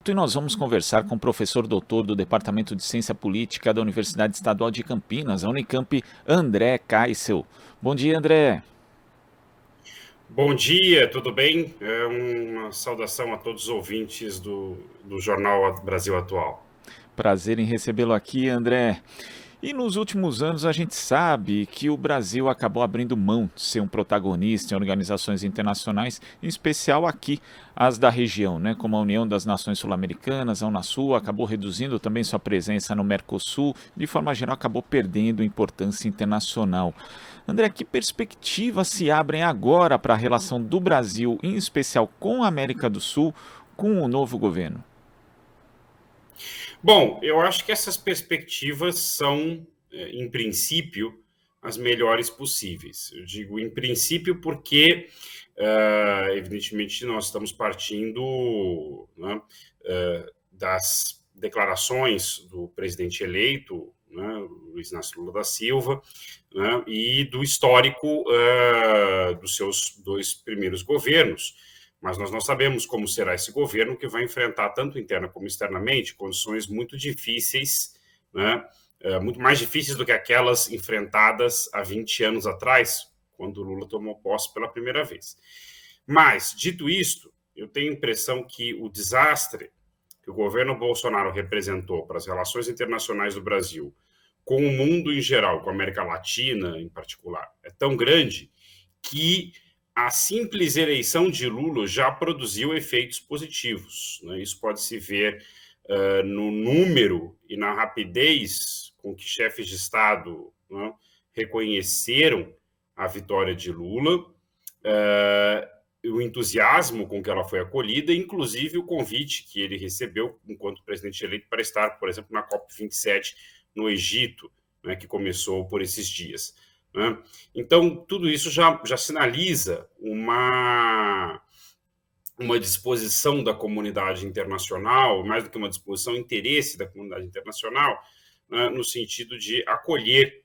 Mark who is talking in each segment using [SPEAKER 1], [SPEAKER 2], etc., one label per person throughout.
[SPEAKER 1] assunto e nós vamos conversar com o professor doutor do Departamento de Ciência Política da Universidade Estadual de Campinas, a Unicamp, André Kaissel. Bom dia, André.
[SPEAKER 2] Bom dia, tudo bem? Uma saudação a todos os ouvintes do Jornal Brasil Atual.
[SPEAKER 1] Prazer em recebê-lo aqui, André. E nos últimos anos a gente sabe que o Brasil acabou abrindo mão de ser um protagonista em organizações internacionais, em especial aqui, as da região, né, como a União das Nações Sul-Americanas, a Unasul, acabou reduzindo também sua presença no Mercosul, de forma geral acabou perdendo importância internacional. André, que perspectivas se abrem agora para a relação do Brasil, em especial com a América do Sul, com o novo governo?
[SPEAKER 2] Bom, eu acho que essas perspectivas são, em princípio, as melhores possíveis. Eu digo em princípio porque, evidentemente, nós estamos partindo, né, das declarações do presidente eleito, né, Luiz Inácio Lula da Silva, né, e do histórico dos seus dois primeiros governos. Mas nós não sabemos como será esse governo, que vai enfrentar, tanto interna como externamente, condições muito difíceis, né? Muito mais difíceis do que aquelas enfrentadas há 20 anos atrás, quando Lula tomou posse pela primeira vez. Mas, dito isto, eu tenho a impressão que o desastre que o governo Bolsonaro representou para as relações internacionais do Brasil, com o mundo em geral, com a América Latina em particular, é tão grande que a simples eleição de Lula já produziu efeitos positivos, né? Isso pode se ver no número e na rapidez com que chefes de Estado, né, reconheceram a vitória de Lula, o entusiasmo com que ela foi acolhida, inclusive o convite que ele recebeu enquanto presidente eleito para estar, por exemplo, na COP27 no Egito, né, que começou por esses dias. Né? Então, tudo isso já sinaliza uma disposição da comunidade internacional, mais do que uma disposição, interesse da comunidade internacional, né, no sentido de acolher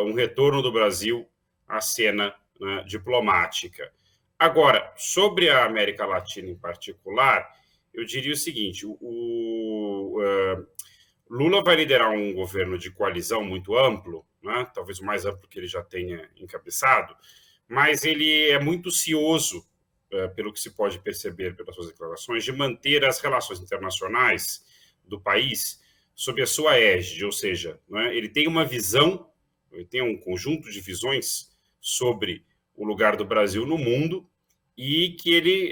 [SPEAKER 2] um retorno do Brasil à cena, né, diplomática. Agora, sobre a América Latina em particular, eu diria o seguinte: Lula vai liderar um governo de coalizão muito amplo, né? Talvez o mais amplo que ele já tenha encabeçado, mas ele é muito cioso, pelo que se pode perceber pelas suas declarações, de manter as relações internacionais do país sob a sua égide, ou seja, né, ele tem uma visão, ele tem um conjunto de visões sobre o lugar do Brasil no mundo e que ele,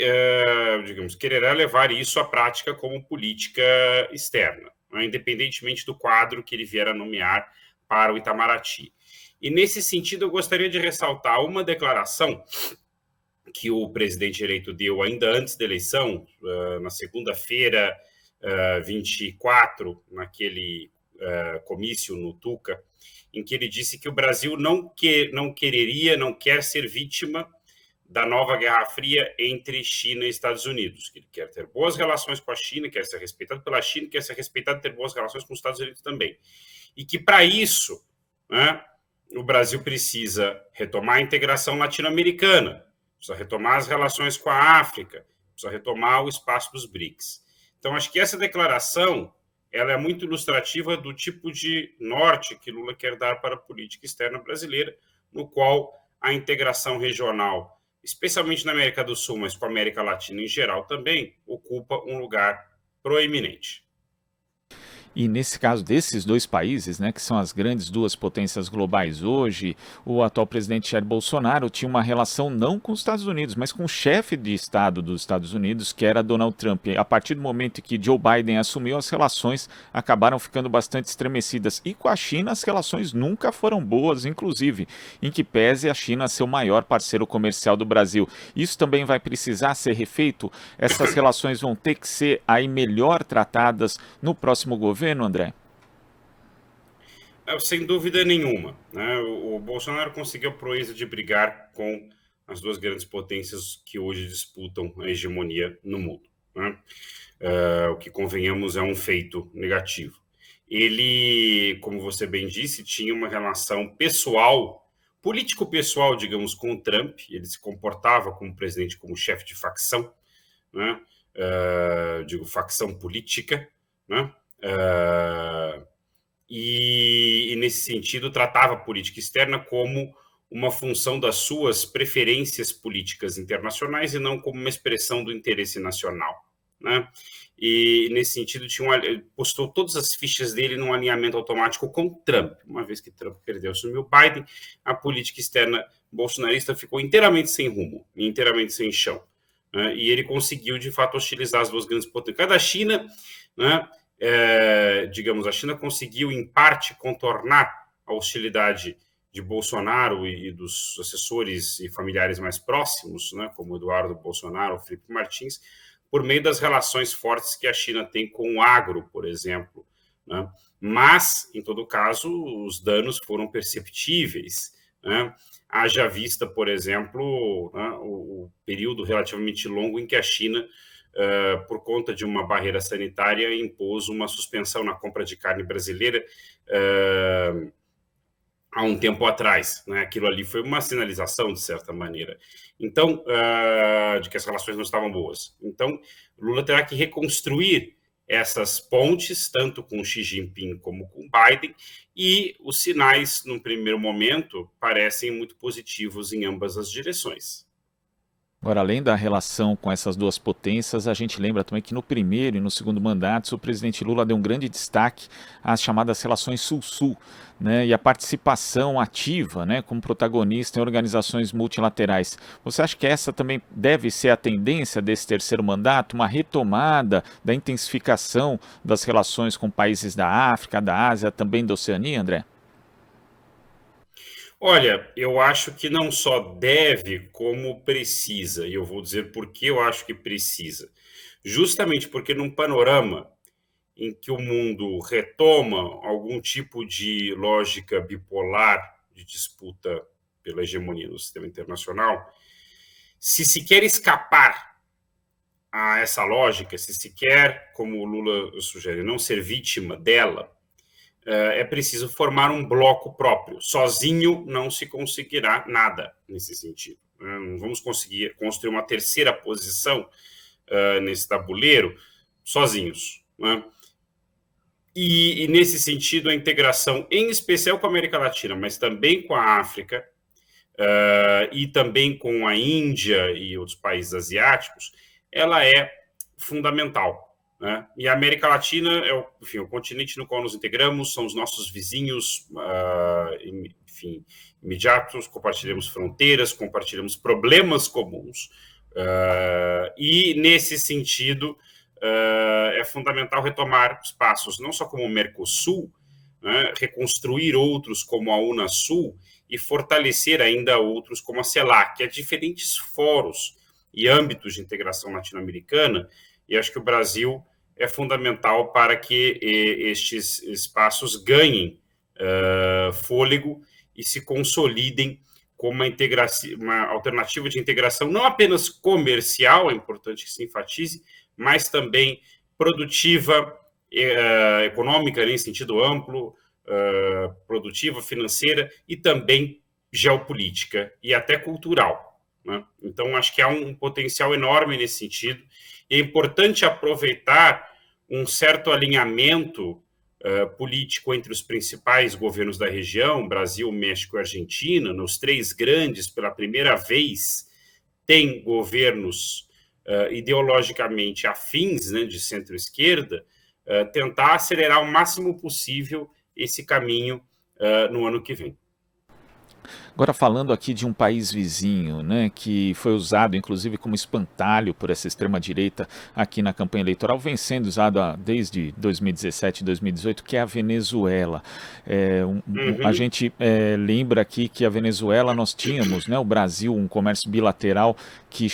[SPEAKER 2] digamos, quererá levar isso à prática como política externa, né, independentemente do quadro que ele vier a nomear para o Itamaraty. E, nesse sentido, eu gostaria de ressaltar uma declaração que o presidente eleito deu ainda antes da eleição, na segunda-feira, 24, naquele comício no Tuca, em que ele disse que o Brasil não quer ser vítima da nova Guerra Fria entre China e Estados Unidos, que ele quer ter boas relações com a China, quer ser respeitado pela China, quer ser respeitado e ter boas relações com os Estados Unidos também. E que, para isso, né, o Brasil precisa retomar a integração latino-americana, precisa retomar as relações com a África, precisa retomar o espaço dos BRICS. Então, acho que essa declaração ela é muito ilustrativa do tipo de norte que Lula quer dar para a política externa brasileira, no qual a integração regional, especialmente na América do Sul, mas com a América Latina em geral também, ocupa um lugar proeminente.
[SPEAKER 1] E nesse caso desses dois países, né, que são as grandes duas potências globais hoje, o atual presidente Jair Bolsonaro tinha uma relação não com os Estados Unidos, mas com o chefe de Estado dos Estados Unidos, que era Donald Trump. E a partir do momento que Joe Biden assumiu, as relações acabaram ficando bastante estremecidas. E com a China, as relações nunca foram boas, inclusive, em que pese a China ser o maior parceiro comercial do Brasil. Isso também vai precisar ser refeito? Essas relações vão ter que ser aí melhor tratadas no próximo governo, André?
[SPEAKER 2] Sem dúvida nenhuma, né? O Bolsonaro conseguiu a proeza de brigar com as duas grandes potências que hoje disputam a hegemonia no mundo, né? O que, convenhamos, é um feito negativo. Ele, como você bem disse, tinha uma relação pessoal, político-pessoal, digamos, com o Trump. Ele se comportava como presidente, como chefe de facção, né? digo, facção política, né? E nesse sentido tratava a política externa como uma função das suas preferências políticas internacionais e não como uma expressão do interesse nacional, né? E nesse sentido postou todas as fichas dele num alinhamento automático com Trump. Uma vez que Trump perdeu, assumiu Biden, a política externa bolsonarista ficou inteiramente sem rumo, inteiramente sem chão, né? E ele conseguiu de fato hostilizar as duas grandes potências. Cada China, né? Digamos, a China conseguiu, em parte, contornar a hostilidade de Bolsonaro e dos assessores e familiares mais próximos, né, como Eduardo Bolsonaro ou Felipe Martins, por meio das relações fortes que a China tem com o agro, por exemplo, né? Mas, em todo caso, os danos foram perceptíveis, né? Haja vista, por exemplo, né, o período relativamente longo em que a China, por conta de uma barreira sanitária, impôs uma suspensão na compra de carne brasileira há um tempo atrás, né? Aquilo ali foi uma sinalização, de certa maneira, então, de que as relações não estavam boas. Então, Lula terá que reconstruir essas pontes, tanto com Xi Jinping como com Biden, e os sinais, num primeiro momento, parecem muito positivos em ambas as direções.
[SPEAKER 1] Agora, além da relação com essas duas potências, a gente lembra também que no primeiro e no segundo mandatos, o presidente Lula deu um grande destaque às chamadas relações Sul-Sul, né, e a participação ativa, né, como protagonista em organizações multilaterais. Você acha que essa também deve ser a tendência desse terceiro mandato, uma retomada da intensificação das relações com países da África, da Ásia, também da Oceania, André?
[SPEAKER 2] Olha, eu acho que não só deve, como precisa. E eu vou dizer por que eu acho que precisa. Justamente porque num panorama em que o mundo retoma algum tipo de lógica bipolar de disputa pela hegemonia no sistema internacional, se quer escapar a essa lógica, se quer, como o Lula sugere, não ser vítima dela, é preciso formar um bloco próprio. Sozinho não se conseguirá nada nesse sentido. Não vamos conseguir construir uma terceira posição nesse tabuleiro sozinhos, né? E nesse sentido, a integração, em especial com a América Latina, mas também com a África, e também com a Índia e outros países asiáticos, ela é fundamental, né? E a América Latina é o continente no qual nos integramos, são os nossos vizinhos, enfim, imediatos, compartilhamos fronteiras, compartilhamos problemas comuns, e nesse sentido é fundamental retomar espaços, não só como o Mercosul, né, reconstruir outros como a Unasul e fortalecer ainda outros como a CELAC, que é diferentes fóruns e âmbitos de integração latino-americana, e acho que o Brasil é fundamental para que estes espaços ganhem fôlego e se consolidem como uma alternativa de integração não apenas comercial, é importante que se enfatize, mas também produtiva, econômica, em sentido amplo, produtiva, financeira e também geopolítica e até cultural, né? Então, acho que há um potencial enorme nesse sentido e é importante aproveitar um certo alinhamento político entre os principais governos da região, Brasil, México e Argentina. Nos três grandes, pela primeira vez, tem governos ideologicamente afins, né, de centro-esquerda, tentar acelerar o máximo possível esse caminho no ano que vem.
[SPEAKER 1] Agora falando aqui de um país vizinho, né, que foi usado inclusive como espantalho por essa extrema-direita aqui na campanha eleitoral, vem sendo usado desde 2017, 2018, que é a Venezuela. A gente lembra aqui que a Venezuela nós tínhamos, né, o Brasil, um comércio bilateral que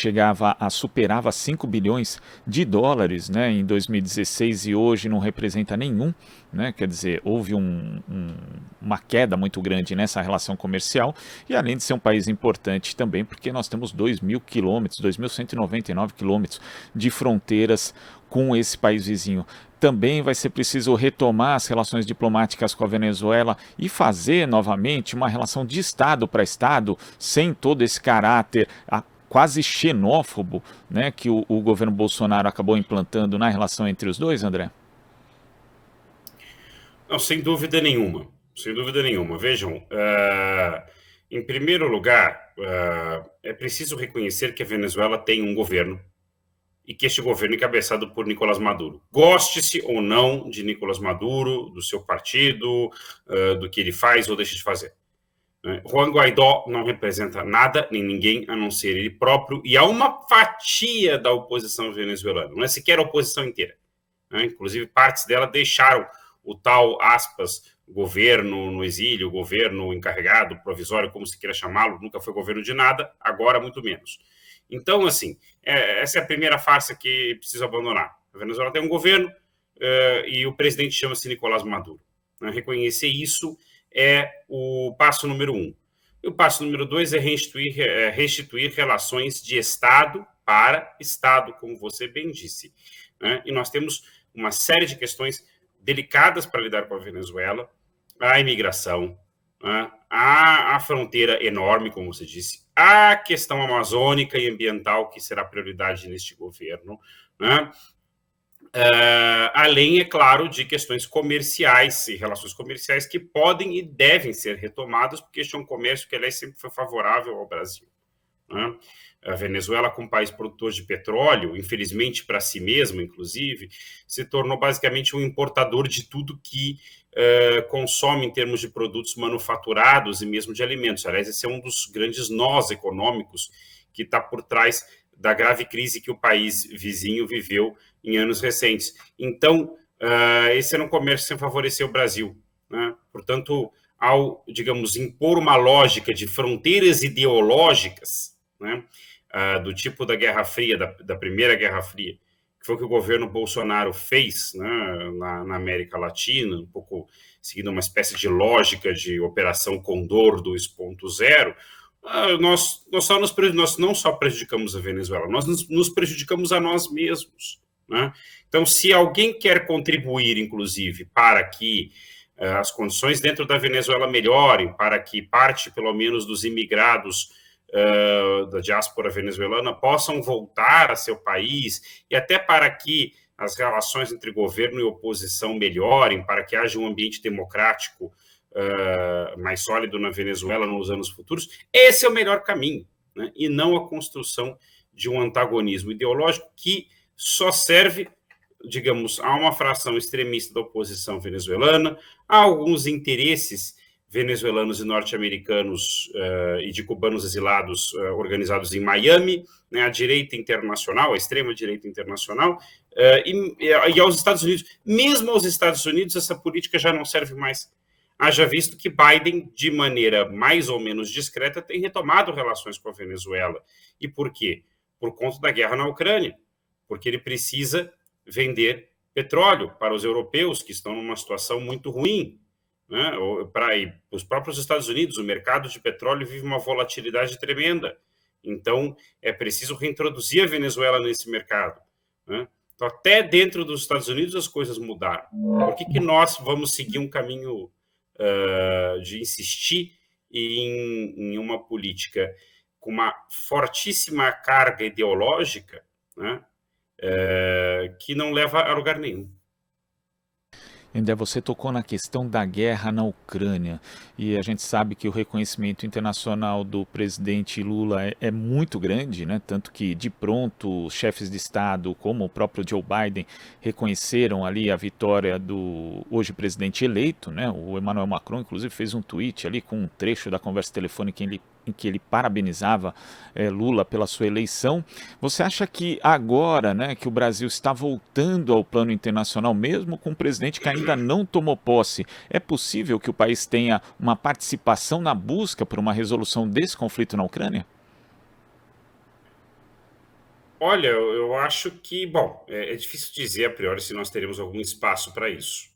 [SPEAKER 1] superava 5 bilhões de dólares, né, em 2016 e hoje não representa nenhum, né, quer dizer, houve uma queda muito grande nessa relação comercial. E além de ser um país importante também, porque nós temos 2.000 quilômetros, 2.199 quilômetros de fronteiras com esse país vizinho. Também vai ser preciso retomar as relações diplomáticas com a Venezuela e fazer novamente uma relação de Estado para Estado, sem todo esse caráter quase xenófobo, né, que o governo Bolsonaro acabou implantando na relação entre os dois, André?
[SPEAKER 2] Não, sem dúvida nenhuma. Sem dúvida nenhuma. Vejam, em primeiro lugar, é preciso reconhecer que a Venezuela tem um governo e que este governo é encabeçado por Nicolás Maduro. Goste-se ou não de Nicolás Maduro, do seu partido, do que ele faz ou deixa de fazer. Juan Guaidó não representa nada nem ninguém a não ser ele próprio, e há uma fatia da oposição venezuelana, não é sequer a oposição inteira. Inclusive, partes dela deixaram o tal, aspas, governo no exílio, governo encarregado, provisório, como se queira chamá-lo, nunca foi governo de nada, agora muito menos. Então, assim, essa é a primeira farsa que precisa abandonar. A Venezuela tem um governo e o presidente chama-se Nicolás Maduro. Reconhecer isso é o passo número 1. E o passo número 2 é restituir relações de Estado para Estado, como você bem disse. E nós temos uma série de questões delicadas para lidar com a Venezuela, a imigração, a fronteira enorme, como você disse, a questão amazônica e ambiental, que será prioridade neste governo, além, é claro, de questões comerciais e relações comerciais que podem e devem ser retomadas, porque este é um comércio que, aliás, sempre foi favorável ao Brasil. A Venezuela, como país produtor de petróleo, infelizmente para si mesmo, inclusive, se tornou basicamente um importador de tudo que consome em termos de produtos manufaturados e mesmo de alimentos. Aliás, esse é um dos grandes nós econômicos que está por trás da grave crise que o país vizinho viveu em anos recentes. Então, esse era um comércio sem favorecer o Brasil. Portanto, ao, digamos, impor uma lógica de fronteiras ideológicas, do tipo da Guerra Fria, da primeira Guerra Fria, que foi o que o governo Bolsonaro fez na América Latina, um pouco seguindo uma espécie de lógica de Operação Condor 2.0, nós não só prejudicamos a Venezuela, nós nos prejudicamos a nós mesmos. Então, se alguém quer contribuir, inclusive, para que as condições dentro da Venezuela melhorem, para que parte, pelo menos, dos imigrados da diáspora venezuelana possam voltar a seu país, e até para que as relações entre governo e oposição melhorem, para que haja um ambiente democrático mais sólido na Venezuela nos anos futuros, esse é o melhor caminho, e não a construção de um antagonismo ideológico que só serve, digamos, a uma fração extremista da oposição venezuelana, a alguns interesses venezuelanos e norte-americanos e de cubanos exilados organizados em Miami, a direita internacional, a extrema-direita internacional, e aos Estados Unidos. Mesmo aos Estados Unidos, essa política já não serve mais. Haja visto que Biden, de maneira mais ou menos discreta, tem retomado relações com a Venezuela. E por quê? Por conta da guerra na Ucrânia. Porque ele precisa vender petróleo para os europeus, que estão numa situação muito ruim. Para os próprios Estados Unidos, o mercado de petróleo vive uma volatilidade tremenda. Então, é preciso reintroduzir a Venezuela nesse mercado. Então, até dentro dos Estados Unidos as coisas mudaram. Por que nós vamos seguir um caminho de insistir em uma política com uma fortíssima carga ideológica, que não leva a lugar nenhum?
[SPEAKER 1] André, você tocou na questão da guerra na Ucrânia e a gente sabe que o reconhecimento internacional do presidente Lula é muito grande, né? Tanto que de pronto os chefes de Estado, como o próprio Joe Biden, reconheceram ali a vitória do hoje presidente eleito, né? O Emmanuel Macron, inclusive, fez um tweet ali com um trecho da conversa telefônica em que ele parabenizava Lula pela sua eleição. Você acha que agora, né, que o Brasil está voltando ao plano internacional, mesmo com um presidente que ainda não tomou posse, é possível que o país tenha uma participação na busca por uma resolução desse conflito na Ucrânia?
[SPEAKER 2] Olha, eu acho que, bom, é difícil dizer a priori se nós teremos algum espaço para isso,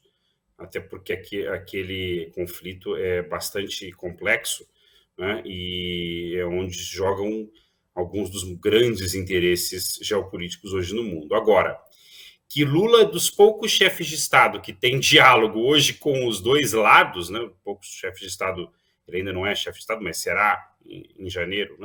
[SPEAKER 2] até porque aquele conflito é bastante complexo, e é onde jogam alguns dos grandes interesses geopolíticos hoje no mundo. Agora, que Lula é dos poucos chefes de Estado que tem diálogo hoje com os dois lados, poucos chefes de Estado, ele ainda não é chefe de Estado, mas será em janeiro,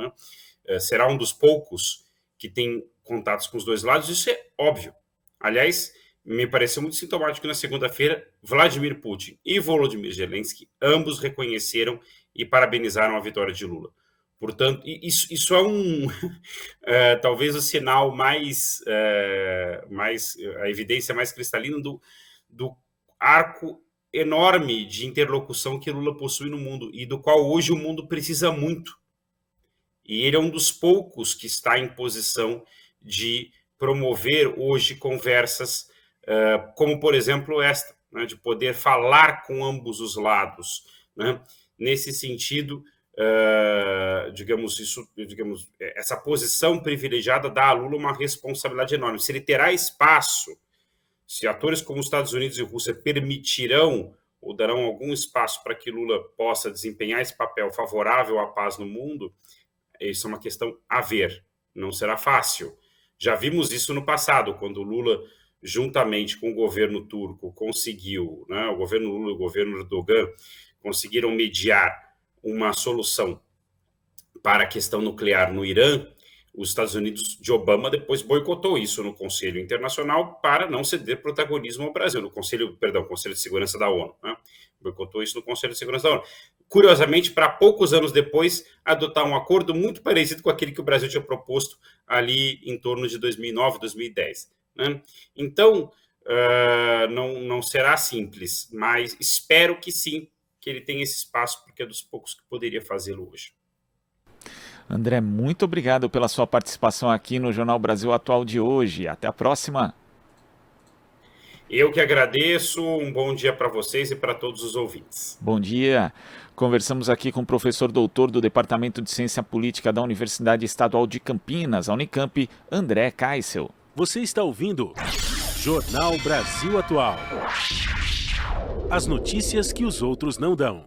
[SPEAKER 2] será um dos poucos que tem contatos com os dois lados, isso é óbvio. Aliás, me pareceu muito sintomático que na segunda-feira, Vladimir Putin e Volodymyr Zelensky ambos reconheceram e parabenizaram a vitória de Lula. Portanto, isso é talvez o sinal a evidência mais cristalina do arco enorme de interlocução que Lula possui no mundo e do qual hoje o mundo precisa muito. E ele é um dos poucos que está em posição de promover hoje conversas como, por exemplo, esta, né, de poder falar com ambos os lados, né? Nesse sentido, essa posição privilegiada dá a Lula uma responsabilidade enorme. Se ele terá espaço, se atores como os Estados Unidos e Rússia permitirão ou darão algum espaço para que Lula possa desempenhar esse papel favorável à paz no mundo, isso é uma questão a ver. Não será fácil. Já vimos isso no passado, quando Lula, juntamente com o governo turco, conseguiu, né, o governo Lula e o governo Erdogan, conseguiram mediar uma solução para a questão nuclear no Irã. Os Estados Unidos de Obama depois boicotou isso no Conselho Internacional para não ceder protagonismo ao Brasil, no Conselho de Segurança da ONU, né? Boicotou isso no Conselho de Segurança da ONU. Curiosamente, para poucos anos depois, adotar um acordo muito parecido com aquele que o Brasil tinha proposto ali em torno de 2009, 2010. Né? Então, não será simples, mas espero que sim, que ele tenha esse espaço, porque é dos poucos que poderia fazê-lo hoje.
[SPEAKER 1] André, muito obrigado pela sua participação aqui no Jornal Brasil Atual de hoje. Até a próxima.
[SPEAKER 2] Eu que agradeço, um bom dia para vocês e para todos os ouvintes.
[SPEAKER 1] Bom dia. Conversamos aqui com o professor doutor do Departamento de Ciência Política da Universidade Estadual de Campinas, a Unicamp, André Kaissel.
[SPEAKER 3] Você está ouvindo Jornal Brasil Atual. As notícias que os outros não dão.